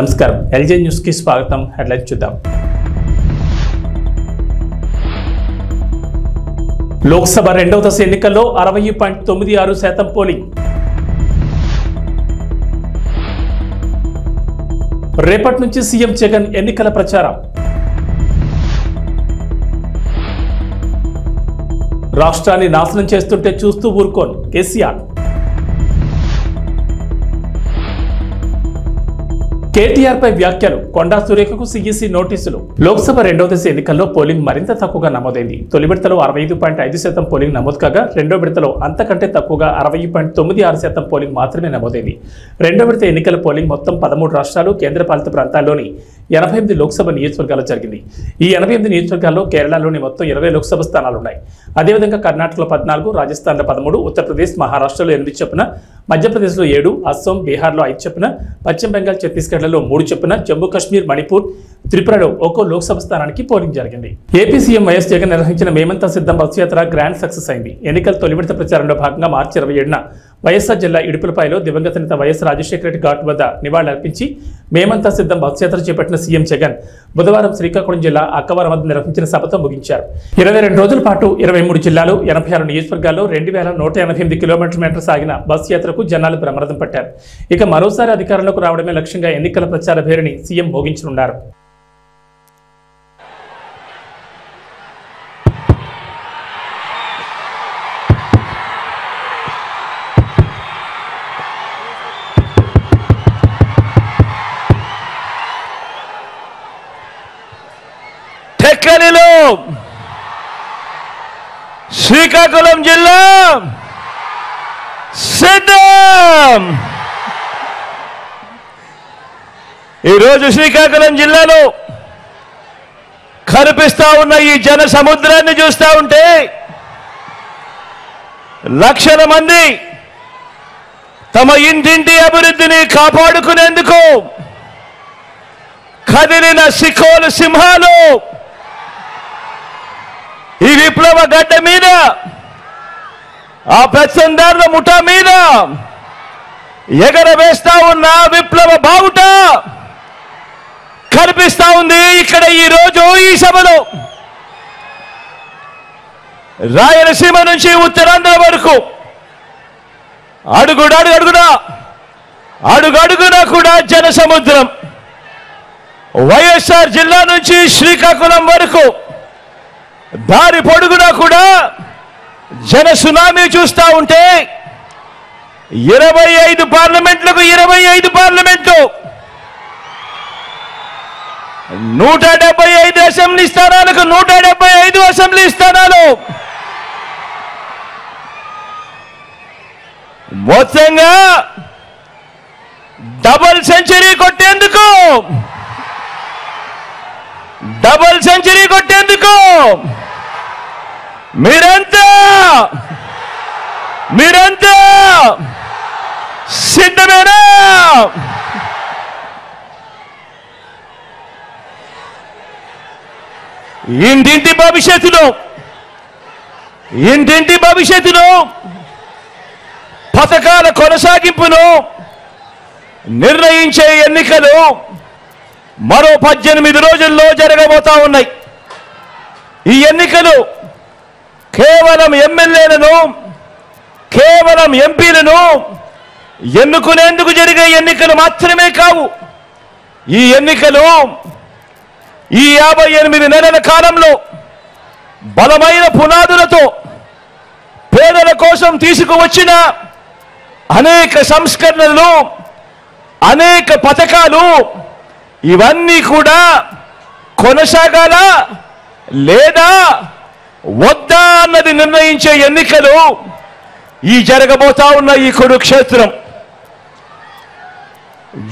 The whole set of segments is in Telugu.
నమస్కారం ఎల్జే న్యూస్ కి స్వాగతం. హెడ్లైన్స్ చూద్దాం. లోక్సభ రెండవ దశ ఎన్నికల్లో 60.96% పోలింగ్. రేపటి నుంచి సీఎం జగన్ ఎన్నికల ప్రచారం. రాష్ట్రాన్ని నాశనం చేస్తుంటే చూస్తూ ఊరుకోను కేసీఆర్. కేటీఆర్ పై వ్యాఖ్యలు, కొండా సురేఖకు సీఈసీ నోటీసులు. లోక్సభ రెండవ దశ ఎన్నికల్లో పోలింగ్ మరింత తక్కువగా నమోదైంది. తొలి విడతలో 65.5% పోలింగ్ నమోదు కాగా రెండో విడతలో అంతకంటే తక్కువగా 60.96% పోలింగ్ మాత్రమే నమోదైంది. రెండో విడత ఎన్నికల పోలింగ్ మొత్తం 13 రాష్ట్రాలు, కేంద్రపాలిత ప్రాంతాల్లోని 88 లోక్సభ నియోజకవర్గాల్లో జరిగింది. ఈ 88 నియోజకవర్గాల్లో కేరళలోని మొత్తం 20 లోక్సభ స్థానాలున్నాయి. అదేవిధంగా కర్ణాటకలో 14, రాజస్థాన్లో 13, ఉత్తరప్రదేశ్, మహారాష్ట్రలో 8 చొప్పున, మధ్యప్రదేశ్లో 7, అస్సాం, బీహార్లో 5 చొప్పున, పశ్చిమ బెంగాల్, ఛత్తీస్గఢ్లలో 3 చొప్పున, జమ్మూ కాశ్మీర్, మణిపూర్, త్రిపురలో ఒక్కో లోక్సభ స్థానానికి పోలింగ్ జరిగింది. ఏపీ సీఎం వైఎస్ జగన్ నిర్వహించిన మేమంతా సిద్ధం బస్సు యాత్ర గ్రాండ్ సక్సెస్ అయింది. ఎన్నికల తొలి విడత ప్రచారంలో భాగంగా మార్చి 27న వైఎస్ఆర్ జిల్లా ఇడుపులపాయలో దివంగత నేత వైఎస్ రాజశేఖర రెడ్డి ఘాట్ వద్ద నివాళులర్పించి మేమంతా సిద్ధం బస్సు యాత్ర చేపట్టిన సీఎం జగన్ బుధవారం శ్రీకాకుళం జిల్లా అక్కవరం వద్ద నిర్వహించిన సభతో ముగించారు. 22 రోజుల పాటు 23 జిల్లాలు, 86 నియోజకవర్గాల్లో 2188 కిలోమీటర్ల సాగిన బస్సు యాత్రకు జనాలు బ్రహ్మరథం పట్టారు. ఇక మరోసారి అధికారంలోకి రావడమే లక్ష్యంగా ఎన్నికల ప్రచార భేరిని సీఎం మోగించనున్నారు. టెక్కలిలో శ్రీకాకుళం జిల్లా సిద్ధం. ఈరోజు శ్రీకాకుళం జిల్లాలో కనిపిస్తా ఉన్న ఈ జన సముద్రాన్ని చూస్తా ఉంటే లక్షల మంది తమ ఇంటింటి అభివృద్ధిని కాపాడుకునేందుకు కదిలిన సికోలు సింహాలు ఈ విప్లవ గడ్డ మీద, ఆ పెత్తందారుల ముఠా మీద ఎగరవేస్తా ఉన్న విప్లవ బావుట కనిపిస్తా ఉంది ఇక్కడ ఈ రోజు ఈ సభలో. రాయలసీమ నుంచి ఉత్తరాంధ్ర వరకు అడుగడుగునా కూడా జన సముద్రం. వైఎస్ఆర్ జిల్లా నుంచి శ్రీకాకుళం వరకు దారి పొడుగునా కూడా జన సునామీ చూస్తా ఉంటే 25 పార్లమెంట్లకు 25 పార్లమెంట్లు, 175 అసెంబ్లీ స్థానాలకు 175 అసెంబ్లీ స్థానాలు, మొత్తంగా డబుల్ సెంచరీ కొట్టేందుకు మీరంతా సిద్ధమేనా? ఇంటింటి భవిష్యత్తును పథకాల కొనసాగింపును నిర్ణయించే ఎన్నికలు మరో 18 రోజుల్లో జరగబోతా ఉన్నాయి. ఈ ఎన్నికలు కేవలం ఎమ్మెల్యేలను, కేవలం ఎంపీలను ఎన్నుకునేందుకు జరిగే ఎన్నికలు మాత్రమే కావు. ఈ ఎన్నికలు ఈ 58 నెలల కాలంలో బలమైన పునాదులతో పేదల కోసం తీసుకువచ్చిన అనేక సంస్కరణలు, అనేక పథకాలు, ఇవన్నీ కూడా కొనసాగాల లేదా వద్దా అన్నది నిర్ణయించే ఎన్నికలు ఈ జరగబోతా ఉన్న ఈ కురుక్షేత్రం.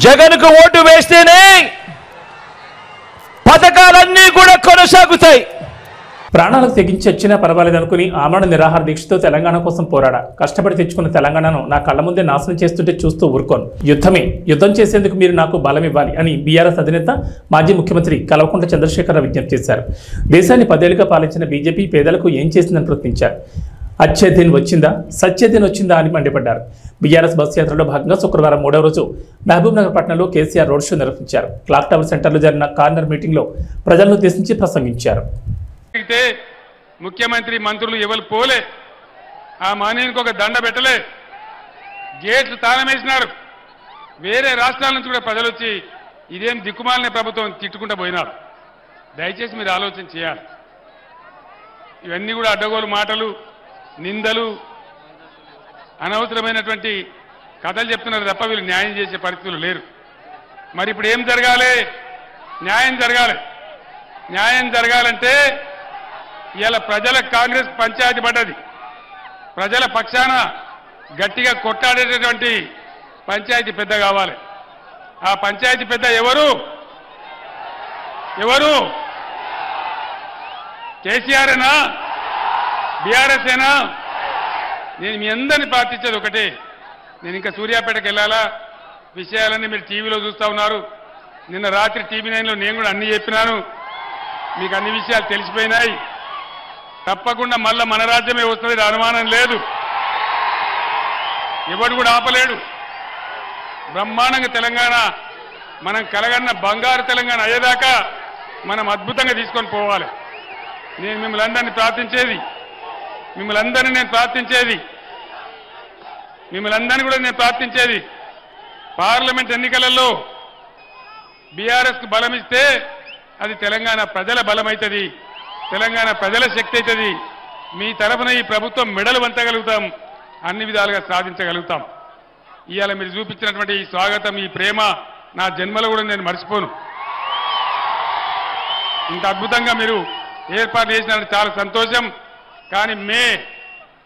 జగన్కు ఓటు వేస్తేనే పథకాలన్నీ కూడా కొనసాగుతాయి. ప్రాణాలకు తెగించి వచ్చినా పర్వాలేదనుకుని ఆమరణ నిరాహార దీక్షతో తెలంగాణ కోసం పోరాడా. కష్టపడి తెచ్చుకున్న తెలంగాణను నా కళ్ళ ముందే నాశనం చేస్తుంటే చూస్తూ ఊరుకోను. యుద్ధం చేసేందుకు మీరు నాకు బలం ఇవ్వాలి అని బీఆర్ఎస్ అధినేత మాజీ ముఖ్యమంత్రి కల్వకుంట్ల చంద్రశేఖరరావు విజ్ఞప్తి చేశారు. దేశాన్ని 10 ఏళ్లుగా పాలించిన బీజేపీ పేదలకు ఏం చేసిందని ప్రశ్నించారు. అచ్చే దిన్ వచ్చిందా సచ్చే దిన్ వచ్చిందా అని మండిపడ్డారు. బీఆర్ఎస్ బస్సు యాత్రలో భాగంగా శుక్రవారం 3వ రోజు మహబూబ్ నగర్ పట్టణంలో కేసీఆర్ రోడ్ షో నిర్వహించారు. క్లాక్ టవర్ సెంటర్లో జరిగిన కార్నర్ మీటింగ్లో ప్రజలను ఉద్దేశించి ప్రసంగించారు. ముఖ్యమంత్రి మంత్రులు ఎవరు పోలే, ఆ మానేనికి ఒక దండ పెట్టలే, గేట్లు తాళం వేసినారు. వేరే రాష్ట్రాల నుంచి కూడా ప్రజలు వచ్చి ఇదేం దిక్కుమాలిన ప్రభుత్వం తిట్టుకుంటూ పోయినారు. దయచేసి మీరు ఆలోచన చేయాలి. ఇవన్నీ కూడా అడ్డగోలు మాటలు, నిందలు, అనవసరమైనటువంటి కథలు చెప్తున్నారు తప్ప వీళ్ళు న్యాయం చేసే పరిస్థితులు లేరు. మరి ఇప్పుడు ఏం జరగాలి? న్యాయం జరగాలి. న్యాయం జరగాలంటే ఇవాళ ప్రజల కాంగ్రెస్ పంచాయతీ పడ్డది. ప్రజల పక్షాన గట్టిగా కొట్టాడేటటువంటి పంచాయతీ పెద్ద కావాలి. ఆ పంచాయతీ పెద్ద ఎవరు? కేసీఆర్ ఏనా? బీఆర్ఎస్ ఏనా? నేను మీ అందరినీ ప్రార్థించేది ఒకటే, నేను ఇంకా సూర్యాపేటకు వెళ్ళాలా, విషయాలన్నీ మీరు టీవీలో చూస్తూ ఉన్నారు. నిన్న రాత్రి TV9లో నేను కూడా అన్ని చెప్పినాను, మీకు అన్ని విషయాలు తెలిసిపోయినాయి. తప్పకుండా మళ్ళా మన రాజ్యమే వస్తుంది, అనుమానం లేదు. ఎవడు కూడా ఆపలేడు. బ్రహ్మాండంగా తెలంగాణ మనం కలగన్న బంగారు తెలంగాణ అయ్యేదాకా మనం అద్భుతంగా తీసుకొని పోవాలి. నేను మిమ్మల్ని అందరినీ ప్రార్థించేది, పార్లమెంట్ ఎన్నికలలో బీఆర్ఎస్కు బలం ఇస్తే అది తెలంగాణ ప్రజల బలమైతుంది, తెలంగాణ ప్రజల శక్తి అవుతుంది. మీ తరఫున ఈ ప్రభుత్వం మెడలు వంచగలుగుతాం, అన్ని విధాలుగా సాధించగలుగుతాం. ఇవాళ మీరు చూపించినటువంటి ఈ స్వాగతం, ఈ ప్రేమ నా జన్మలో కూడా నేను మర్చిపోను. ఇంత అద్భుతంగా మీరు ఏర్పాటు చేసినట్టు చాలా సంతోషం. కానీ మే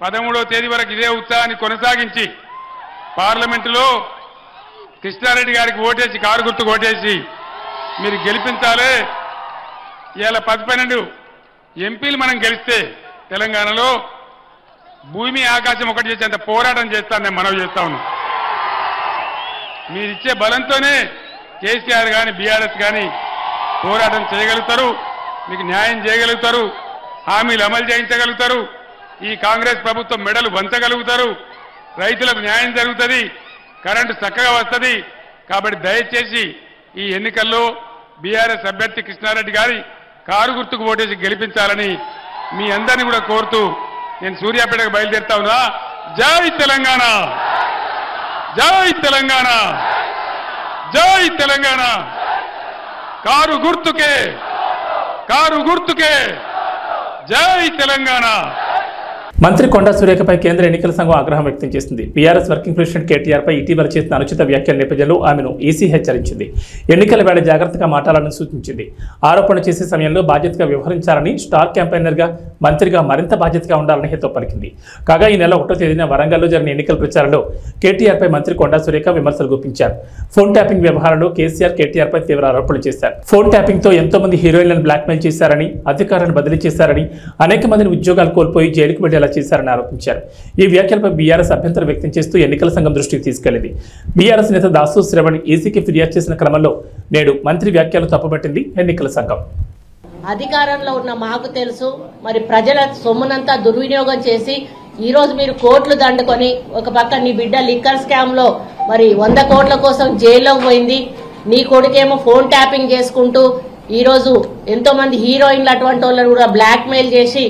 13వ తేదీ వరకు ఇదే ఉత్సాహాన్ని కొనసాగించి పార్లమెంటులో కృష్ణారెడ్డి గారికి ఓటేసి, కారు గుర్తుకు ఓటేసి మీరు గెలిపించాలి. ఇవాళ 10-12 ఎంపీలు మనం గెలిస్తే తెలంగాణలో భూమి ఆకాశం ఒకటి చేసేంత పోరాటం చేస్తాను, నేను మనవి చేస్తా ఉన్నాను. మీరిచ్చే బలంతోనే కేసీఆర్ కానీ బీఆర్ఎస్ కానీ పోరాటం చేయగలుగుతారు, మీకు న్యాయం చేయగలుగుతారు, హామీలు అమలు చేయించగలుగుతారు, ఈ కాంగ్రెస్ ప్రభుత్వం మెడలు వంచగలుగుతారు, రైతులకు న్యాయం జరుగుతుంది, కరెంటు చక్కగా వస్తుంది. కాబట్టి దయచేసి ఈ ఎన్నికల్లో బీఆర్ఎస్ అభ్యర్థి కృష్ణారెడ్డి గారి కారు గుర్తుకు ఓటేసి గెలిపించాలని మీ అందరినీ కూడా కోరుతూ నేను సూర్యాపేటకు బయలుదేరుతా ఉన్నా. జై తెలంగాణ, జై తెలంగాణ, జై తెలంగాణ. కారు గుర్తుకే, జై తెలంగాణ. మంత్రి కొండా సురేఖపై కేంద్ర ఎన్నికల సంఘం ఆగ్రహం వ్యక్తం చేసింది. బీఆర్ఎస్ వర్కింగ్ ప్రెసిడెంట్ కేటీఆర్పై ఇటీవల చేసిన అనుచిత వ్యాఖ్యల నేపథ్యంలో ఆమెను ఈసీ హెచ్చరించింది. ఎన్నికల వేళ జాగ్రత్తగా మాట్లాడాలని సూచించింది. ఆరోపణ చేసే సమయంలో బాధ్యతగా వ్యవహరించాలని, స్టార్ క్యాంపెయినర్గా మంత్రిగా మరింత బాధ్యతగా ఉండాలని హితవు పలికింది. కాగా ఈ నెల 1వ తేదీన వరంగల్లో జరిగిన ఎన్నికల ప్రచారంలో కేటీఆర్పై మంత్రి కొండా సురేఖ విమర్శలు గుప్పించారు. ఫోన్ ట్యాపింగ్ వ్యవహారంలో కేసీఆర్ కేటీఆర్పై తీవ్ర ఆరోపణలు చేశారు. ఫోన్ ట్యాపింగ్తో ఎంతో మంది హీరోయిన్లను బ్లాక్మెయిల్ చేశారని, అధికారులను బదిలీ చేశారని, అనేక మందిని ఉద్యోగాలు కోల్పోయి జైలుకు వెళ్లేలా చేశారని ఆరోపించారు. ఈ వ్యాఖ్యలపై బీఆర్ఎస్ అభ్యంతరం వ్యక్తం చేస్తూ ఎన్నికల సంఘం దృష్టికి తీసుకెళ్లింది. బీఆర్ఎస్ నేత దాసు శ్రవణ్ ఈసీకి ఫిర్యాదు చేసిన క్రమంలో నేడు మంత్రి వ్యాఖ్యలు తప్పుపట్టింది ఎన్నికల సంఘం. అధికారంలో ఉన్న మాకు తెలుసు, మరి ప్రజల సొమ్మునంతా దుర్వినియోగం చేసి ఈ రోజు మీరు కోట్లు దండుకొని ఒక పక్క నీ బిడ్డ లిక్కర్ స్కామ్ లో మరి 100 కోట్ల కోసం జైల్లోకి పోయింది, నీ కొడుకేమో ఫోన్ ట్యాపింగ్ చేసుకుంటూ ఈ రోజు ఎంతో మంది హీరోయిన్లు అటువంటి వాళ్ళని కూడా బ్లాక్ మెయిల్ చేసి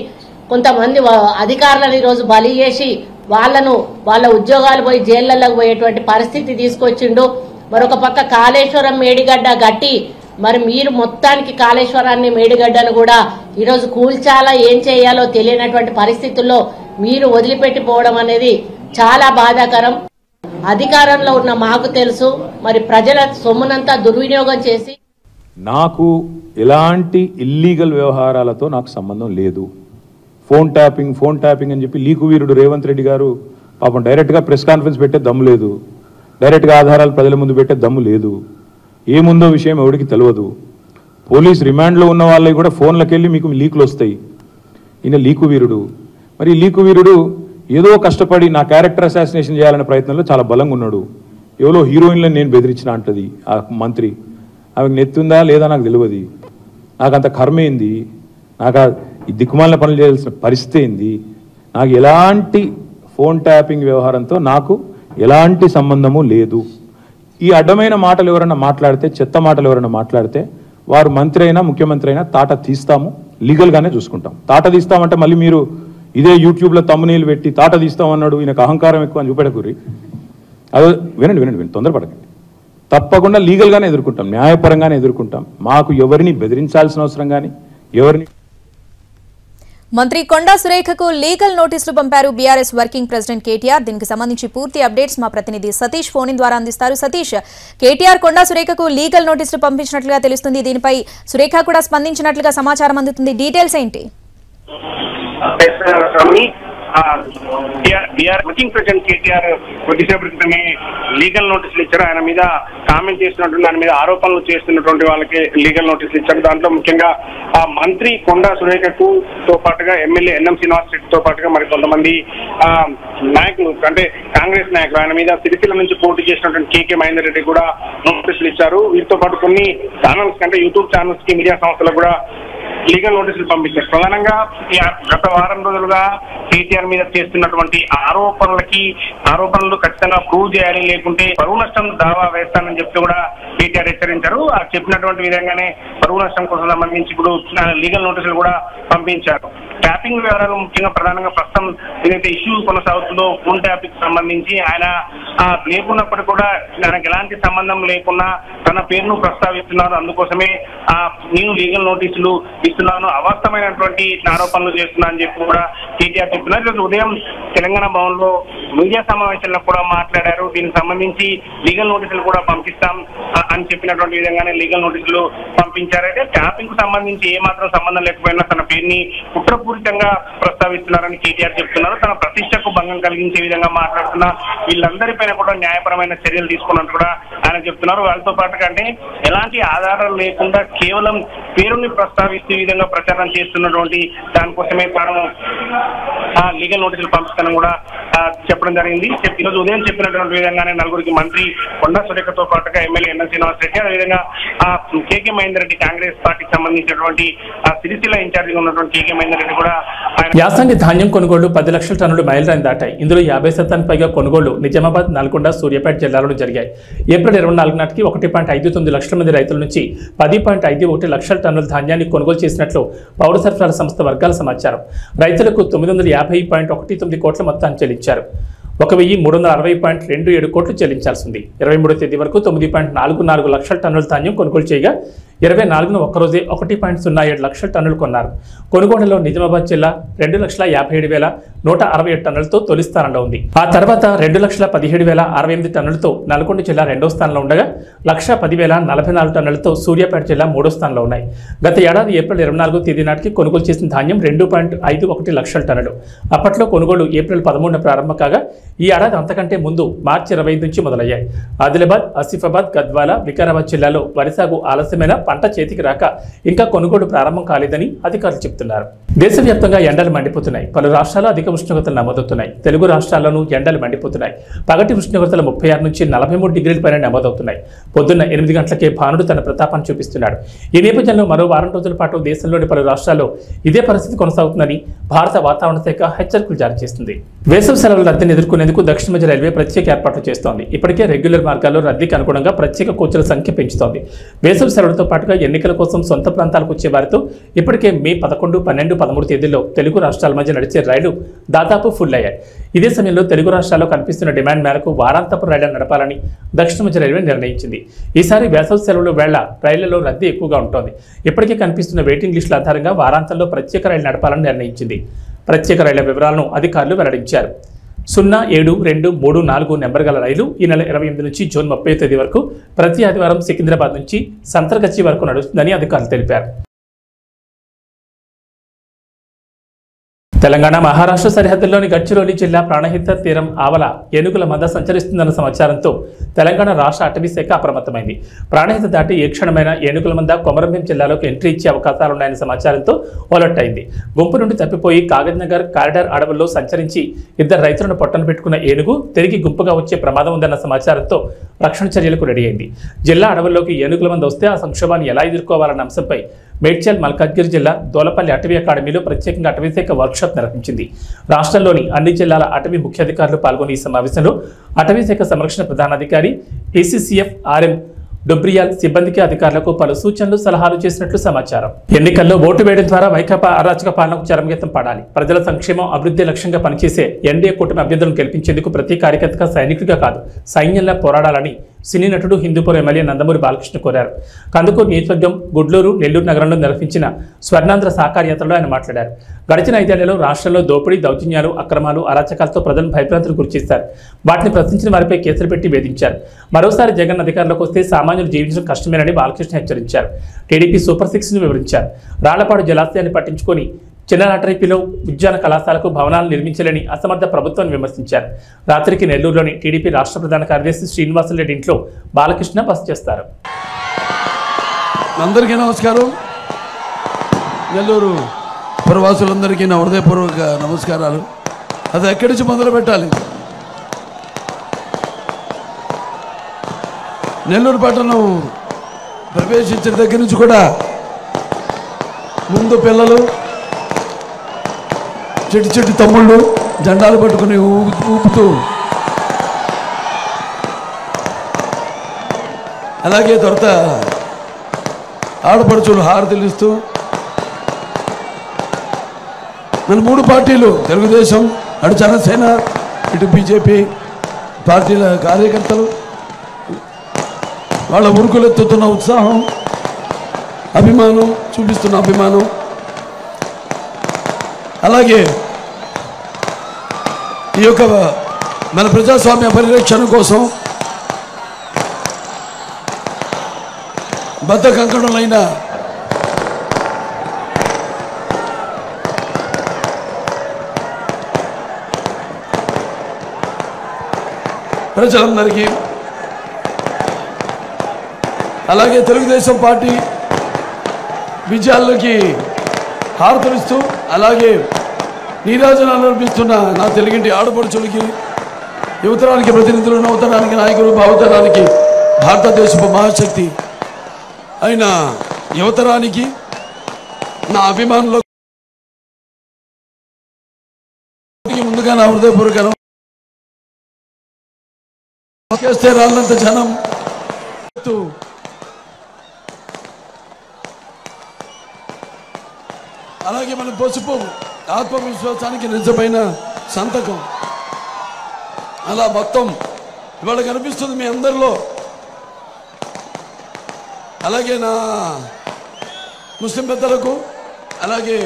కొంతమంది అధికారులను ఈరోజు బలి చేసి వాళ్ళ ఉద్యోగాలు పోయి జైళ్లలోకి పోయేటువంటి పరిస్థితి తీసుకొచ్చిండు. మరొక పక్క కాళేశ్వరం మేడిగడ్డ గట్టి మరి మీరు మొత్తానికి కాళేశ్వరాన్ని మేడిగడ్డను కూడా ఈరోజు కూల్చాలా, ఏం చేయాలో తెలియనటువంటి పరిస్థితుల్లో మీరు వదిలిపెట్టిపోవడం అనేది చాలా బాధాకరం. అధికారంలో ఉన్న మాకు తెలుసు, మరి ప్రజల సొమ్మునంతా దుర్వినియోగం చేసి నాకు ఎలాంటి ఇల్లీగల్ వ్యవహారాలతో నాకు సంబంధం లేదు. ఫోన్ ట్యాపింగ్ అని చెప్పి లీకు వీరుడు రేవంత్ రెడ్డి గారు పాపం డైరెక్ట్గా ప్రెస్ కాన్ఫరెన్స్ పెట్టే దమ్ము లేదు, డైరెక్ట్గా ఆధారాలు ప్రజల ముందు పెట్టే దమ్ము లేదు, ఏముందో విషయం ఎవరికి తెలియదు. పోలీస్ రిమాండ్లో ఉన్న వాళ్ళకి కూడా ఫోన్లకు వెళ్ళి మీకు లీకులు వస్తాయి. ఈయన లీకు వీరుడు. మరి లీకు వీరుడు ఏదో కష్టపడి నా క్యారెక్టర్ అసాసినేషన్ చేయాలనే ప్రయత్నంలో చాలా బలంగా ఉన్నాడు. ఎవరో హీరోయిన్లను నేను బెదిరించిన అంటది ఆ మంత్రి. ఆమెకు నెత్తుందా లేదా నాకు తెలియదు. నాకు అంత కర్మ ఏంది, నాకు ఈ దిక్కుమాలిన పనులు చేయాల్సిన పరిస్థితి ఏంది, నాకు ఎలాంటి ఫోన్ ట్యాపింగ్ వ్యవహారంతో నాకు ఎలాంటి సంబంధము లేదు. ఈ అడ్డమైన మాటలు ఎవరైనా మాట్లాడితే, చెత్త మాటలు ఎవరైనా మాట్లాడితే వారు మంత్రి అయినా ముఖ్యమంత్రి అయినా తాట తీస్తాము, లీగల్గానే చూసుకుంటాం. తాట తీస్తామంటే మళ్ళీ మీరు ఇదే యూట్యూబ్లో తమ్మునీళ్ళు పెట్టి తాట తీస్తామన్నాడు ఈయనకు అహంకారం ఎక్కువ అని చూపెడకూరి. అదే వినండి, తొందరపడకండి. తప్పకుండా లీగల్గానే ఎదుర్కొంటాం, న్యాయపరంగానే ఎదుర్కొంటాం. మాకు ఎవరిని బెదిరించాల్సిన అవసరం కానీ ఎవరిని. మంత్రి కొండా సురేఖకు లీగల్ నోటీసులు పంపారు బీఆర్ఎస్ వర్కింగ్ ప్రెసిడెంట్ కేటీఆర్. దీనికి సంబంధించి పూర్తి అప్డేట్స్ మా ప్రతినిధి సతీష్ ఫోన్ ద్వారా అందిస్తారు. సతీష్, కేటీఆర్ కొండా సురేఖకు లీగల్ నోటీసులు పంపించినట్లుగా తెలుస్తుంది. దీనిపై సురేఖ కూడా స్పందించినట్లుగా సమాచారం అందుతుంది. డీటెయిల్స్ ఏంటి? వర్కింగ్ ప్రెసిడెంట్ కేటీఆర్ కొద్దిసేపటి క్రితమే లీగల్ నోటీసులు ఇచ్చారు. ఆయన మీద కామెంట్ చేస్తున్నటువంటి దాని మీద ఆరోపణలు చేస్తున్నటువంటి వాళ్ళకి లీగల్ నోటీసులు ఇచ్చారు. దాంట్లో ముఖ్యంగా మంత్రి కొండా సురేఖకు తో పాటుగా ఎమ్మెల్యే ఎన్ఎం శ్రీనివాస్ రెడ్డితో పాటుగా మరి కొంతమంది నాయకులు, అంటే కాంగ్రెస్ నాయకులు, ఆయన మీద సిరిసిల్ల నుంచి పోటీ చేసినటువంటి కేకే మహేందర్ రెడ్డి కూడా నోటీసులు ఇచ్చారు. వీటితో పాటు కొన్ని ఛానల్స్ అంటే యూట్యూబ్ ఛానల్స్ కి, మీడియా సంస్థలకు కూడా లీగల్ నోటీసులు పంపించారు. ప్రధానంగా గత వారం రోజులుగా కేటీఆర్ మీద చేస్తున్నటువంటి ఆరోపణలు ఖచ్చితంగా ప్రూవ్ చేయాలి, లేకుంటే పరువు నష్టం దావా వేస్తానని చెప్తూ కూడా కేటీఆర్ హెచ్చరించారు. ఆ చెప్పినటువంటి విధంగానే పరువు నష్టం కోసం సంబంధించి ఇప్పుడు లీగల్ నోటీసులు కూడా పంపించారు. ట్యాపింగ్ వివరాలు ముఖ్యంగా ప్రధానంగా ప్రస్తుతం ఏదైతే ఇష్యూ కొనసాగుతుందో ఫోన్ ట్యాపింగ్ సంబంధించి ఆయన లేకున్నప్పటికీ కూడా ఆయనకు ఎలాంటి సంబంధం లేకుండా తన పేరును ప్రస్తావిస్తున్నారు. అందుకోసమే నేను లీగల్ నోటీసులు ఇస్తున్నాను, అవాస్తవమైనటువంటి ఆరోపణలు చేస్తున్నా అని చెప్పి కూడా కేటీఆర్ చెప్తున్నారు. ఈరోజు ఉదయం తెలంగాణ భవన్ లో మీడియా సమావేశంలో కూడా మాట్లాడారు. దీనికి సంబంధించి లీగల్ నోటీసులు కూడా పంపిస్తాం అని చెప్పినటువంటి విధంగానే లీగల్ నోటీసులు పంపించారు. అయితే ట్యాపింగ్ కు సంబంధించి ఏమాత్రం సంబంధం లేకపోయినా తన పేరుని కుట్రపూరితంగా ప్రస్తావిస్తున్నారని కేటీఆర్ చెప్తున్నారు. తన ప్రతిష్టకు భంగం కలిగించే విధంగా మాట్లాడుతున్న వీళ్ళందరిపైన కూడా న్యాయపరమైన చర్యలు తీసుకున్నట్టు కూడా ఆయన చెప్తున్నారు. వాళ్ళతో పాటు కంటే ఎలాంటి ఆధారాలు లేకుండా కేవలం పేరుని ప్రస్తావిస్తూ ఈ విధంగా ప్రచారం చేస్తున్నటువంటి దానికోసమే తాను లీగల్ నోటీసులు పంపిస్తానని కూడా చెప్పడం జరిగింది. ఈరోజు ఉదయం చెప్పినటువంటి విధంగానే నలుగురికి మంత్రి కొండా సురేఖతో పాటుగా ఎమ్మెల్యే ఎన్ఎం శ్రీనివాస్ రెడ్డి, అదేవిధంగా కేకే మహేందర్ రెడ్డి కాంగ్రెస్ పార్టీకి సంబంధించినటువంటి సిరిసిల్ల ఇన్ఛార్జిగా ఉన్నటువంటి కేకే మహేందర్ రెడ్డి కూడా యాసంగి ధాన్యం కొనుగోళ్లు 10 లక్షల టన్నులు మైలురాయిని దాటాయి. ఇందులో 50% పైగా కొనుగోళ్లు నిజామాబాద్, నల్గొండ, సూర్యాపేట జిల్లాలలో జరిగాయి. ఏప్రిల్ 24 నాటికి 1.59 లక్షల మంది రైతుల నుంచి 10.51 లక్షల టన్నుల ధాన్యాన్ని కొనుగోలు చేసినట్లు పౌర సరఫరాల సంస్థ వర్గాల సమాచారం. రైతులకు 950.19 కోట్ల మొత్తాన్ని చెల్లించారు. 1360.27 కోట్లు చెల్లించాల్సి ఉంది. 23వ తేదీ వరకు 9.44 లక్షల టన్నుల ధాన్యం కొనుగోలు చేయగా 24న ఒక్కరోజే 1.07 లక్షల టన్నులు కొన్నారు. కొనుగోలులో నిజామాబాద్ జిల్లా 2,57,167 టన్నులతో తొలి స్థానంలో ఉంది. ఆ తర్వాత 2,17,068 టన్నులతో నల్గొండ జిల్లా రెండో స్థానంలో ఉండగా 1,10,044 టన్నులతో సూర్యాపేట జిల్లా మూడో స్థానంలో ఉన్నాయి. గత ఏడాది ఏప్రిల్ 24వ తేదీ నాటికి కొనుగోలు చేసిన ధాన్యం 2.51 లక్షల టన్నులు. అప్పట్లో కొనుగోలు ఏప్రిల్ 13న ప్రారంభం కాగా ఈ ఏడాది అంతకంటే ముందు మార్చి 25 నుంచి మొదలయ్యాయి. ఆదిలాబాద్, ఆసిఫాబాద్, గద్వాల, వికారాబాద్ జిల్లాలో వరి సాగు ఆలస్యమైన పంట చేతికి రాక ఇంకా కొనుగోలు ప్రారంభం కాలేదని అధికారులు చెబుతున్నారు. దేశవ్యాప్తంగా ఎండలు మండిపోతున్నాయి. పలు రాష్ట్రాల్లో అధిక ఉష్ణోగ్రతలు నమోదవుతున్నాయి. తెలుగు రాష్ట్రాల్లోనూ ఎండలు మండిపోతున్నాయి. పగటి ఉష్ణోగ్రతలు 36 నుంచి 43 డిగ్రీల పైన నమోదవుతున్నాయి. పొద్దున్న 8 గంటలకే భానుడు తన ప్రతాపాన్ని చూపిస్తున్నాడు. ఈ నేపథ్యంలో మరో వారం రోజుల పాటు దేశంలోని పలు రాష్ట్రాల్లో ఇదే పరిస్థితి కొనసాగుతుందని భారత వాతావరణ శాఖ హెచ్చరికలు జారీ చేస్తుంది. వేసవి సెలవుల రద్దీని ఎదుర్కొనేందుకు దక్షిణ మధ్య రైల్వే ప్రత్యేక ఏర్పాట్లు చేస్తోంది. ఇప్పటికే రెగ్యులర్ మార్గాల్లో రద్దీకి అనుగుణంగా ప్రత్యేక కోచ్ల సంఖ్య పెంచుతోంది. వేసవి సెలవులతో పాటుగా ఎన్నికల కోసం సొంత ప్రాంతాలకు వచ్చే వారితో ఇప్పటికే మే 11, 12, 13 తేదీల్లో తెలుగు రాష్ట్రాల మధ్య నడిచే రైళ్లు దాదాపు ఫుల్ అయ్యాయి. ఇదే సమయంలో తెలుగు రాష్ట్రాల్లో కనిపిస్తున్న డిమాండ్ మేరకు వారాంతపు రైళ్లను నడపాలని దక్షిణ మధ్య రైల్వే నిర్ణయించింది. ఈసారి వేసవి సెలవుల వేళ రైళ్లలో రద్దీ ఎక్కువగా ఉంటుంది. ఇప్పటికే కనిపిస్తున్న వెయిటింగ్ లిస్టుల ఆధారంగా వారాంతంలో ప్రత్యేక రైళ్లు నడపాలని నిర్ణయించింది. ప్రత్యేక రైళ్ల వివరాలను అధికారులు వెల్లడించారు. 072334 నెంబర్ గల రైలు ఈ నెల 28 నుంచి జూన్ 30 తేదీ వరకు ప్రతి ఆదివారం సికింద్రాబాద్ నుంచి సంతర్గచ్చి వరకు నడుస్తుందని అధికారులు తెలిపారు. తెలంగాణ మహారాష్ట్ర సరిహద్దుల్లోని గడ్చిరోలి జిల్లా ప్రాణహిత తీరం ఆవల ఏనుగుల మంద సంచరిస్తుందన్న సమాచారంతో తెలంగాణ రాష్ట్ర అటవీ శాఖ అప్రమత్తమైంది. ప్రాణహిత దాటి ఏ క్షణమైన ఏనుగుల మంద కొమరంభీం జిల్లాలోకి ఎంట్రీ ఇచ్చే అవకాశాలున్నాయన్న సమాచారంతో అలర్ట్ అయింది. గుంపు నుండి తప్పిపోయి కాగజ్నగర్ కారిడార్ అడవుల్లో సంచరించి 2 రైతులను పొట్టన పెట్టుకున్న ఏనుగు తిరిగి గుంపుగా వచ్చే ప్రమాదం ఉందన్న సమాచారంతో రక్షణ చర్యలకు రెడీ అయింది. జిల్లా అడవుల్లోకి ఏనుగుల మంద వస్తే ఆ సంక్షోభాన్ని ఎలా ఎదుర్కోవాలన్న అంశంపై మేడ్చల్ మల్కాజ్గిరి జిల్లా దోలపల్లి అటవీ అకాడమీలో ప్రత్యేకంగా అటవీశాఖ వర్క్షాప్ నిర్వహించింది. రాష్ట్రంలోని అన్ని జిల్లాల అటవీ ముఖ్యాధికారులు పాల్గొన్న ఈ సమావేశంలో అటవీశాఖ సంరక్షణ ప్రధానాధికారి ఏసీసీఎఫ్ ఆర్ఎం డొబ్రియాల్ సిబ్బందికి అధికారులకు పలు సూచనలు సలహాలు చేసినట్లు సమాచారం. ఎన్నికల్లో ఓటు వేయడం ద్వారా వైకాపా అరాచక పాలనకు చరమగీతం పాడాలి. ప్రజల సంక్షేమం అభివృద్ధి లక్ష్యంగా పనిచేసే ఎన్డీఏ కూటమి అభ్యర్థులను గెలిపించేందుకు ప్రతి కార్యకర్తగా సైనికుడిగా కాదు సైన్యంలా పోరాడాలని సినీ నటుడు హిందూపురం ఎమ్మెల్యే నందమూరి బాలకృష్ణ కోరారు. కందుకూరు నియోజకవర్గం గుడ్లూరు నెల్లూరు నగరంలో నిర్వహించిన స్వర్ణాంధ్ర సాకార యాత్రలో ఆయన మాట్లాడారు. గడిచిన 5 ఏళ్లలో రాష్ట్రంలో దోపిడీ, దౌర్జన్యాలు, అక్రమాలు, అరాచకాలతో ప్రజలను భయభ్రాంతులకు గురిచేశారు. వాటిని ప్రశ్నించిన వారిపై కేసులు పెట్టి వేధించారు. మరోసారి జగన్ అధికారంలోకి వస్తే సామాన్యులు జీవించడం కష్టమేనని బాలకృష్ణ హెచ్చరించారు. టీడీపీ సూపర్ 6ను వివరించారు. రాళ్లపాడు జలాశయాన్ని పట్టించుకొని చిన్ననాటరిపిలో ఉద్యాన కళాశాలకు భవనాలు నిర్మించాలని అసమర్థ ప్రభుత్వాన్ని విమర్శించారు. రాత్రికి నెల్లూరులోని టీడీపీ రాష్ట్ర ప్రధాన కార్యదర్శి శ్రీనివాసరెడ్డి ఇంట్లో బాలకృష్ణ బస చేస్తారు. అందరికీ నమస్కారం. నెల్లూరు ప్రవాసులందరికీ నా హృదయపూర్వక నమస్కారాలు. అది ఎక్కడి నుంచి మొదలు పెట్టాలి? నెల్లూరు పట్టణం ప్రవేశించిన దగ్గర నుంచి కూడా ముందు పిల్లలు, చెట్టు తమ్ముళ్ళు జెండాలు పట్టుకుని ఊపుతూ, అలాగే తర్వాత ఆడపడుచులు హారతులు ఇస్తూ, మన 3 పార్టీలు తెలుగుదేశం, అటు జనసేన, ఇటు బీజేపీ పార్టీల కార్యకర్తలు వాళ్ళ ఉరుకులెత్తుతున్న ఉత్సాహం, అభిమానం చూపిస్తున్న అభిమానం, అలాగే ఈ యొక్క మన ప్రజాస్వామ్య పరిరక్షణ కోసం బద్ధ కంకణులైన ప్రజలందరికీ, అలాగే తెలుగుదేశం పార్టీ విజయాలకి హారతులిస్తూ, అలాగే నీరాజనాలు అర్పిస్తున్న నా తెలుగింటి ఆడపడుచులకి, యువతరానికి ప్రతినిధులు, నవతరానికి నాయకులు, భావతరానికి భారతదేశపు మహాశక్తి అయిన యువతరానికి నా అభిమానులకు ముందుగా నా హృదయపూర్వక చేస్తే రాళ్ళంత జనం, అలాగే మన పసుపు ఆత్మవిశ్వాసానికి నిజమైన సంతకం. అలా మొత్తం ఇవాళ కనిపిస్తుంది మీ అందరిలో. అలాగే నా ముస్లిం పెద్దలకు, అలాగే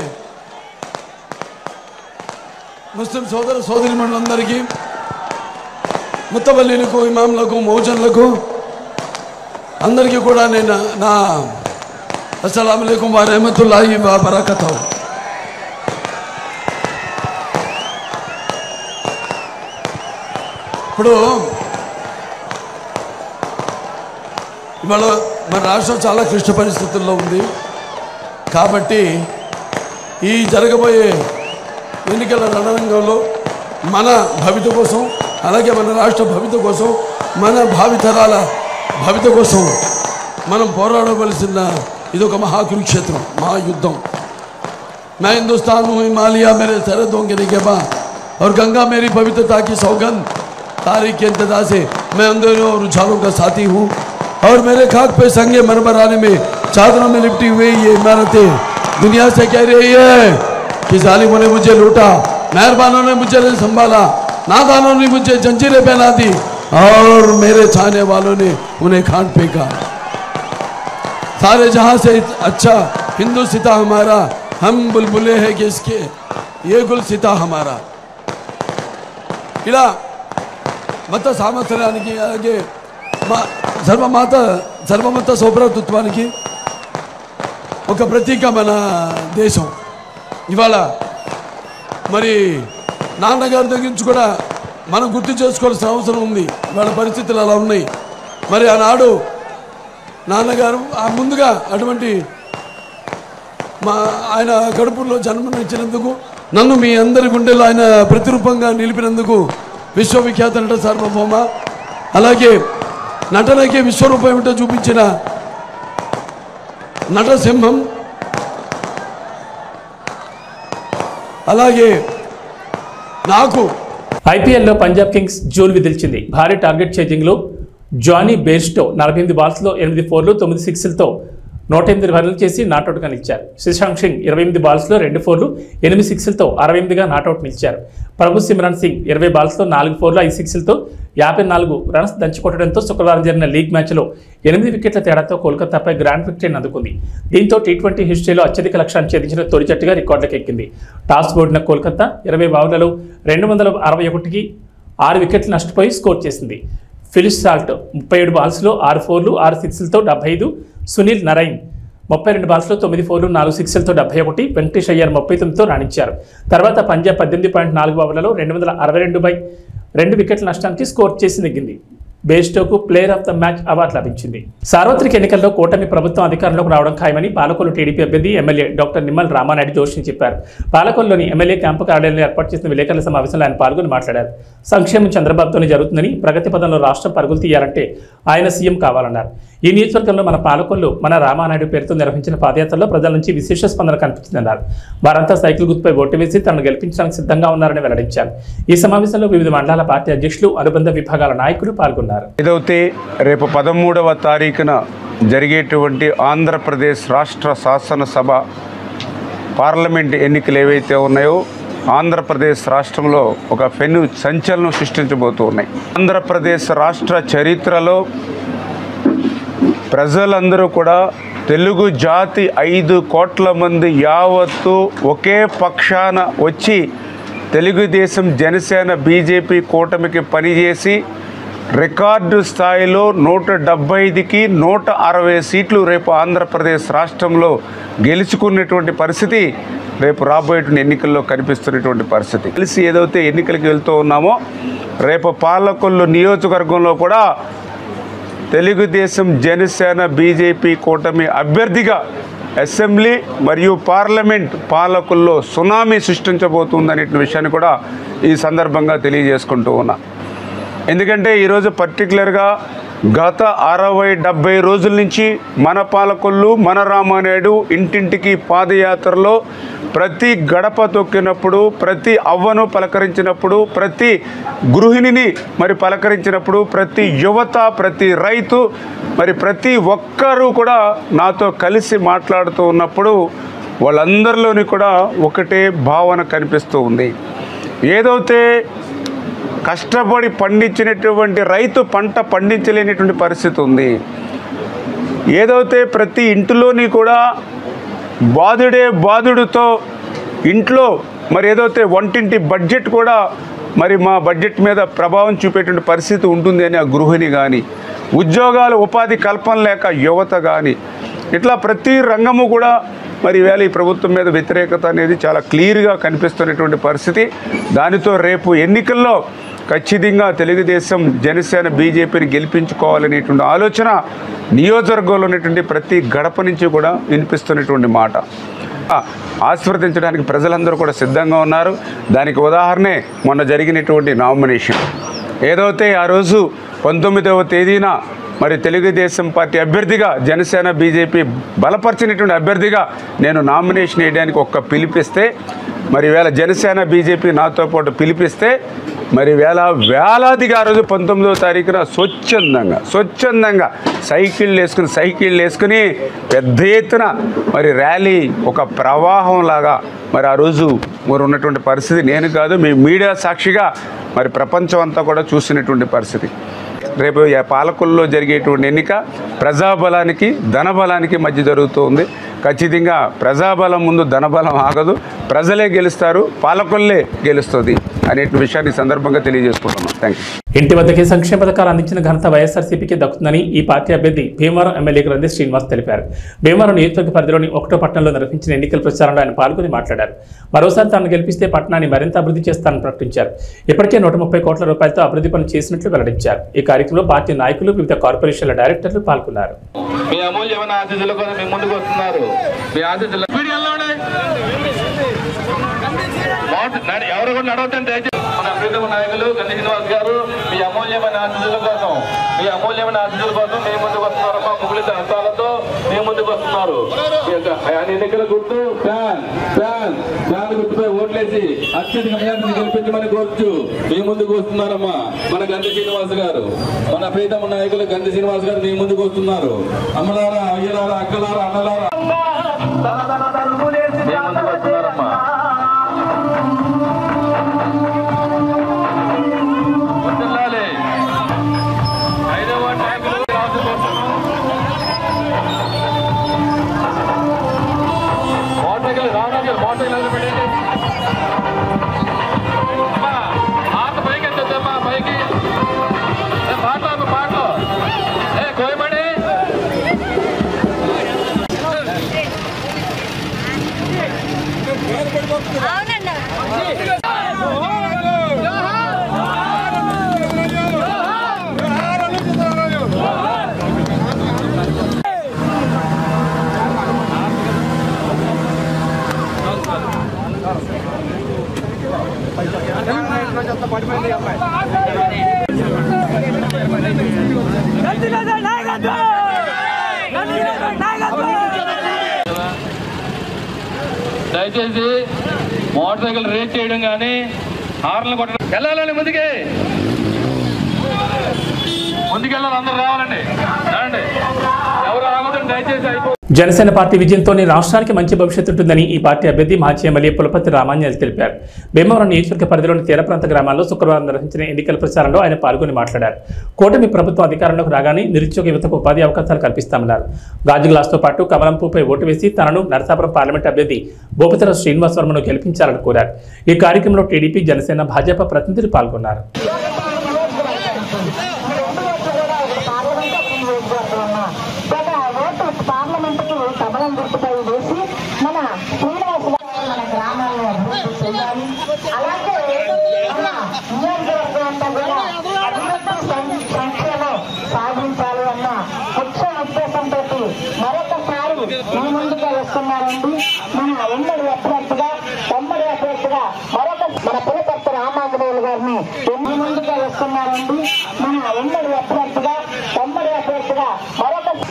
ముస్లిం సోదర సోదరిమణులందరికీ, ముత్తవల్లీలకు, ఇమాంలకు, మౌజన్లకు అందరికీ కూడా నేను నా అస్సలాము అలైకుం వ రహమతుల్లాహి వ బరకాతుహు. ఇప్పుడు ఇవాళ మన రాష్ట్రం చాలా క్లిష్ట పరిస్థితుల్లో ఉంది. కాబట్టి ఈ జరగబోయే ఎన్నికల రణరంగంలో మన భవిత కోసం, అలాగే మన రాష్ట్ర భవిత కోసం, మన భావితరాల భవిత కోసం మనం పోరాడవలసిన ఇదొక महाकुरुक्षेत्र महायुद्धम। मैं हिंदुस्तान हूँ, हिमालय मेरे सरहदों के निगहबा और गंगा मेरी पवित्रता की सौगंध। तारीख के इंतजार से मैं अंधेरों और उछालों का साथी हूँ और मेरे खाक पे संगे मरमराने में चादरों में लिपटी हुई ये इमारतें दुनिया से कह रही है कि जालिमों ने मुझे लूटा, मेहरबानों ने मुझे संभाला, नादानों ने मुझे जंजीरें पहना दी और मेरे चाहने वालों ने उन्हें खान फेंका। सारे जहां से अच्छा हिंदू सिता हमारा, हम बुलबुले हैं कि इसके ये गुल सिता हमारा। ఇలా మత సామర్థ్యానికి అలాగే సర్వమత సౌభ్రాతృత్వానికి ఒక ప్రతీక మన దేశం। ఇవాళ మరి నాన్నగారి దగ్గర నుంచి కూడా మనం గుర్తు చేసుకోవాల్సిన అవసరం ఉంది। ఇవాళ పరిస్థితులు అలా ఉన్నాయి। మరి ఆనాడు నాన్నగారు ముందుగా అటువంటి ఆయన కడుపులో జన్మనిచ్చినందుకు, నన్ను మీ అందరి గుండెల్లో ఆయన ప్రతిరూపంగా నిలిపినందుకు విశ్వవిఖ్యాత నట సార్వభౌమ, అలాగే నటనకి విశ్వరూపం ఏమిటో చూపించిన నటసింహం అలాగే నాకు ఐపీఎల్లో పంజాబ్ కింగ్స్ జోల్ విదిల్చింది. భారీ టార్గెట్ చేజింగ్లో జానీ బేర్స్టో 48 బాల్స్లో 8 4లు 9 6లతో 108 రన్లు చేసి నాటౌట్గా నిలిచారు. శశాంక్ సింగ్ 28 బాల్స్లో 2 4లు 8 6లతో 68గా నాటౌట్ నిలిచారు. ప్రభు సిమ్రాన్ సింగ్ 20 బాల్స్లో 4 4లు 5 6లతో 54 రన్స్ దంచుకొట్టడంతో శుక్రవారం జరిగిన లీగ్ మ్యాచ్లో 8 వికెట్ల తేడాతో కోల్కతాపై గ్రాండ్ విక్టరీని అందుకుంది. దీంతో టీ20 హిస్టరీలో అత్యధిక లక్ష్యాన్ని ఛేదించిన తొలి జట్టుగా రికార్డులకు ఎక్కింది. టాస్ ఓడిన కోల్కతా 20 ఓవర్లలో 261కి 6 వికెట్లు నష్టపోయి స్కోర్ చేసింది. ఫిలిస్ సాల్ట్ 37 బాల్స్లో 6 4లు 6 6లతో 75, సునీల్ నరైన్ 32 బాల్స్లో 9 4లు 4 6లతో 71, వెంకటేష్ అయ్యర్ 39తో రాణించారు. తర్వాత పంజాబ్ 18.4 ఓవర్లలో 262 వికెట్ల నష్టానికి స్కోర్ చేసి నెగ్గింది. బేస్టోకు player of the match award లభించింది. సార్వత్రిక ఎన్నికల్లో కూటమి ప్రభుత్వం అధికారంలోకి రావడం ఖాయమని పాలకొల్లు టీడీపీ అభ్యర్థి ఎమ్మెల్యే డాక్టర్ నిమ్మల రామానాయుడు జోషి చెప్పారు. పాలకొల్లులోని ఎమ్మెల్యే క్యాంపు కార్యాలయంలో ఏర్పాటు చేసిన విలేకరుల సమావేశంలో ఆయన పాల్గొని మాట్లాడారు. సంక్షేమం చంద్రబాబుతోనే జరుగుతుందని, ప్రగతి పదంలో రాష్ట్రం పరుగులు తీయాలంటే ఆయన సీఎం కావాలన్నారు. ఈ నియోజకవర్గంలో మన పాలకొల్లు మన రామానాయుడు పేరుతో నిర్వహించిన పాదయాత్రలో ప్రజల నుంచి విశేష స్పందన కనిపించిందన్నారు. వారంతా సైకిల్ గుర్తుపై ఓటు వేసి తనను గెలిపించడానికి సిద్ధంగా ఉన్నారని వెల్లడించారు. ఈ సమావేశంలో వివిధ మండలాల పార్టీ అధ్యక్షులు, అనుబంధ విభాగాల నాయకులు పాల్గొన్నారు. ఏదైతే రేపు 13వ తారీఖున జరిగేటువంటి ఆంధ్రప్రదేశ్ రాష్ట్ర శాసనసభ పార్లమెంట్ ఎన్నికలు ఏవైతే ఉన్నాయో ఆంధ్రప్రదేశ్ రాష్ట్రంలో ఒక పెను సంచలనం సృష్టించబోతూ ఉన్నాయి. ఆంధ్రప్రదేశ్ రాష్ట్ర చరిత్రలో ప్రజలందరూ కూడా తెలుగు జాతి 5 కోట్ల మంది యావత్తు ఒకే పక్షాన వచ్చి తెలుగుదేశం, జనసేన, బీజేపీ కూటమికి పనిచేసి రికార్డు స్థాయిలో 175కి 160 సీట్లు రేపు ఆంధ్రప్రదేశ్ రాష్ట్రంలో గెలుచుకున్నటువంటి పరిస్థితి రేపు రాబోయేటువంటి ఎన్నికల్లో కనిపిస్తున్నటువంటి పరిస్థితి. కలిసి ఏదైతే ఎన్నికలకు వెళ్తూ ఉన్నామో రేపు పాలకొల్లు నియోజకవర్గంలో కూడా తెలుగుదేశం, జనసేన, బీజేపీ కూటమి అభ్యర్థిగా అసెంబ్లీ మరియు పార్లమెంట్ పాలకుల్లో సునామీ సృష్టించబోతుందనే విషయాన్ని కూడా ఈ సందర్భంగా తెలియజేసుకుంటూ ఉన్నా. ఎందుకంటే ఈరోజు పర్టికులర్గా గత 60-70 రోజుల నుంచి మన పాలకొల్లు, మన రామానాయుడు ఇంటింటికి పాదయాత్రలో ప్రతి గడప తొక్కినప్పుడు, ప్రతి అవ్వను పలకరించినప్పుడు, ప్రతి గృహిణిని మరి పలకరించినప్పుడు, ప్రతి యువత, ప్రతి రైతు, మరి ప్రతి ఒక్కరూ కూడా నాతో కలిసి మాట్లాడుతూ ఉన్నప్పుడు వాళ్ళందరిలోని కూడా ఒకటే భావన కనిపిస్తూ ఉంది. ఏదైతే కష్టపడి పండించినటువంటి రైతు పంట పండించలేనటువంటి పరిస్థితి ఉంది. ఏదైతే ప్రతి ఇంటిలోని కూడా బాధుడితో ఇంట్లో మరి ఏదైతే వంటింటి బడ్జెట్ కూడా మరి మా బడ్జెట్ మీద ప్రభావం చూపేటువంటి పరిస్థితి ఉంటుంది అని ఆ గృహిణి కానీ, ఉద్యోగాలు ఉపాధి కల్పన లేక యువత కానీ, ఇట్లా ప్రతి రంగము కూడా మరి వేళ ఈ ప్రభుత్వం మీద వ్యతిరేకత అనేది చాలా క్లియర్గా కనిపిస్తున్నటువంటి పరిస్థితి. దానితో రేపు ఎన్నికల్లో ఖచ్చితంగా తెలుగుదేశం, జనసేన, బీజేపీని గెలిపించుకోవాలనేటువంటి ఆలోచన నియోజకవర్గంలో ఉన్నటువంటి ప్రతి గడప నుంచి కూడా వినిపిస్తున్నటువంటి మాట. ఆశీర్వదించడానికి ప్రజలందరూ కూడా సిద్ధంగా ఉన్నారు. దానికి ఉదాహరణే మొన్న జరిగినటువంటి నామినేషన్. ఏదైతే ఆ రోజు 19వ తేదీన మరి తెలుగుదేశం పార్టీ అభ్యర్థిగా, జనసేన, బీజేపీ బలపరిచినటువంటి అభ్యర్థిగా నేను నామినేషన్ వేయడానికి ఒక్క పిలిపిస్తే, మరి వేళ జనసేన, బీజేపీ నాతో పాటు పిలిపిస్తే మరి వేలాదిగా ఆ రోజు 19వ తారీఖున స్వచ్ఛందంగా సైకిళ్ళు వేసుకుని పెద్ద ఎత్తున మరి ర్యాలీ, ఒక ప్రవాహం లాగా మరి ఆ రోజు మరి ఉన్నటువంటి పరిస్థితి నేను కాదు, మీ మీడియా సాక్షిగా మరి ప్రపంచం అంతా కూడా చూసినటువంటి పరిస్థితి. రేపు పాలకొల్లులో జరిగేటువంటి ఎన్నిక ప్రజాబలానికి, ధనబలానికి మధ్య జరుగుతుంది. ఖచ్చితంగా ప్రజాబలం ముందు ధనబలం ఆగదు, ప్రజలే గెలుస్తారు, పాలకొల్లే గెలుస్తుంది అనే విషయాన్ని సందర్భంగా తెలియజేసుకుంటున్నాం. Thank you. ఇంటి వద్దకే సంక్షేమ పథకాలు అందించిన ఘనత వైఎస్ఆర్సీపీకి దక్కుతుందని ఈ పార్టీ అభ్యర్థి భీమవరం ఎమ్మెల్యే గ్రంథి శ్రీనివాస్ తెలిపారు. భీమవరం నియోజకవర్గ పరిధిలోని 1వ పట్టణంలో నిర్వహించిన ఎన్నికల ప్రచారంలో ఆయన పాల్గొని మాట్లాడారు. మరోసారి తాను గెలిపిస్తే పట్టణాన్ని మరింత అభివృద్ధి చేస్తానని ప్రకటించారు. ఇప్పటికే 130 కోట్ల రూపాయలతో అభివృద్ధి పనులు చేసినట్లు వెల్లడించారు. ఈ కార్యక్రమంలో పార్టీ నాయకులు, వివిధ కార్పొరేషన్ల డైరెక్టర్లు పాల్గొన్నారు. మీ అమూల్యమైన ఆశీస్సుల కోసం మీ ముందుకు వస్తున్నారు. మీ ఆశీస్సులు ఎవరు కూడా నడవద్దండి. ప్రీతమ నాయకులు గంధి శ్రీనివాస్ గారు మీ అమూల్యమైన ఆశీస్సుల కోసం మీ ముందుకు వస్తున్నారమ్మా. ముగుళిత హస్తాలతో మీ ముందుకు వస్తున్నారు. ఎన్నికల గుర్తు ఫ్యాన్ గుర్తుపై ఓట్లేసి అత్యధిక మెజార్టీని గెలిపించమని కోరుచు మీ ముందుకు వస్తున్నారమ్మా. మన గంధి శ్రీనివాస్ గారు, మన ప్రీతమ నాయకులు గంధి శ్రీనివాస్ గారు మీ ముందుకు వస్తున్నారు. అమ్మలారా, అయ్యలారా, అక్కలారా, అన్నలారా మీ ముందుకు వస్తున్నారమ్మా. వస్తున్నాలి 5వ నాయకులు రాజు కోసం మోటార్సైకిల్ పెట్టండి. అమ్మా ఆట పైకి ఎత్తమ్మా, పైకి పాటలు కోయమని దయచేసి మోటార్ సైకిల్ రేస్ చేయడం కానీ హార్న్లు కొట్టడం వెళ్ళాలండి. ముందుకెళ్ళాలి, అందరూ రావాలండి. ఎవరు రాకూడదు దయచేసి. జనసేన పార్టీ విజయంతోనే రాష్ట్రానికి మంచి భవిష్యత్తు ఉంటుందని ఈ పార్టీ అభ్యర్థి మాజీ ఎమ్మెల్యే పులపర్తి రామాంజలి తెలిపారు. భీమవరం నియోజకవర్గ పరిధిలోని తీర ప్రాంత గ్రామాల్లో శుక్రవారం నిర్వహించిన ఎన్నికల ప్రచారంలో ఆయన పాల్గొని మాట్లాడారు. కూటమి ప్రభుత్వం అధికారంలోకి రాగానే నిరుద్యోగ యువతకు ఉపాధి అవకాశాలు కల్పిస్తామన్నారు. గాజు గ్లాస్తో పాటు కమలంపూపై ఓటు వేసి తనను నరసాపురం పార్లమెంట్ అభ్యర్థి భూపతిరాజు శ్రీనివాస్ వర్మను గెలిపించాలని కోరారు. ఈ కార్యక్రమంలో టీడీపీ, జనసేన, భాజపా ప్రతినిధులు పాల్గొన్నారు. సాధించాలి అన్న ముఖ్య ఉద్దేశంతో మరొకసారి మీ ముందుగా వస్తున్నారండి. మన ఉమ్మడి అభ్యర్థిగా మన పులపర్తి రామాంజనేయులు గారిని మీ ముందుగా వస్తున్నారండి. మన ఉమ్మడి అభ్యర్థిగా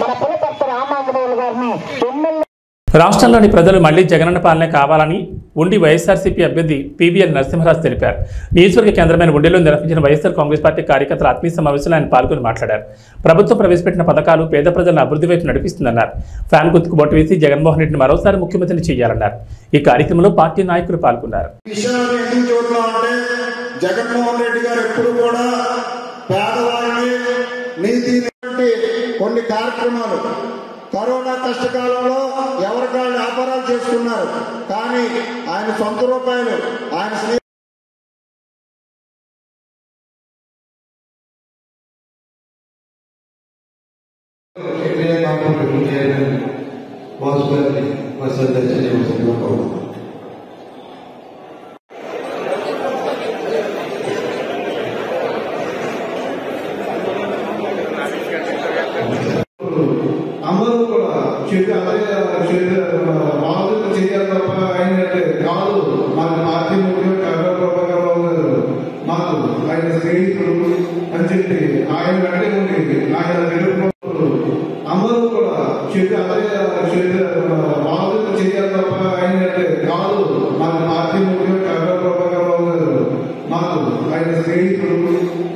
మన పులపర్తి రామాంజనేయులు గారిని ఎమ్మెల్యే. రాష్ట్రంలోని ప్రజలు మళ్లీ జగనన్న పాలనే కావాలని ఉండి వైఎస్ఆర్సీపీ అభ్యర్థి పీవీఎల్ నరసింహరాజు తెలిపారు. నియోజకవర్గ కేంద్రమైన ఉండిలో నిర్వహించిన వైఎస్ఆర్ కాంగ్రెస్ పార్టీ కార్యకర్తల ఆత్మీయ సమావేశంలో ఆయన పాల్గొని మాట్లాడారు. ప్రభుత్వం ప్రవేశపెట్టిన పథకాలు పేద ప్రజలను అభివృద్ధి వైపు నడిపిస్తుందన్నారు. ఫ్యాన్ గుర్తుకు బొట్టు వేసి జగన్మోహన్ రెడ్డిని మరోసారి ముఖ్యమంత్రిని చేయాలన్నారు. ఈ కార్యక్రమంలో పార్టీ నాయకులు పాల్గొన్నారు. జగన్మోహన్ రెడ్డి గారు ఎప్పుడు కూడా పేదవారిని నీతి కొన్ని కార్యక్రమాలు కరోనా కష్టకాలంలో ఎవరికాళ్ళు వ్యాపారాలు చేసుకున్నారు. కానీ ఆయన సొంత రూపాయలు ఆయన అందరూ కూడా బాధ్యత చేయాలి తప్ప అయినట్టే కాదు. మన పార్టీ ముఖ్యం చంద్రబాబు గారు మాకు ఆయన స్నేహితులు అని చెప్పి ఆయన అంటే ఉండేది. ఆయన గెలుపు అందరూ కూడా బాధ్యత చేయాలి తప్ప అయినట్టే కాదు. మన పార్టీ ముఖ్యం చంద్రబాబు గారు మాకు ఆయన స్నేహితులు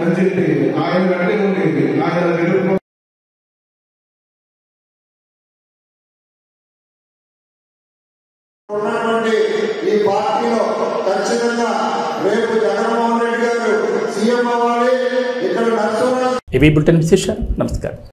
అని చెప్పి ఆయన అంటే ఉండేది. ఆయన గెలుపు ఉన్నటువంటి ఈ పార్టీలో ఖచ్చితంగా రేపు జగన్మోహన్ రెడ్డి గారు సీఎం అవ్వాలి. ఇక్కడ నరసింహరాజు. ఇవి బులెటిన్ విశేషాలు. నమస్కారం.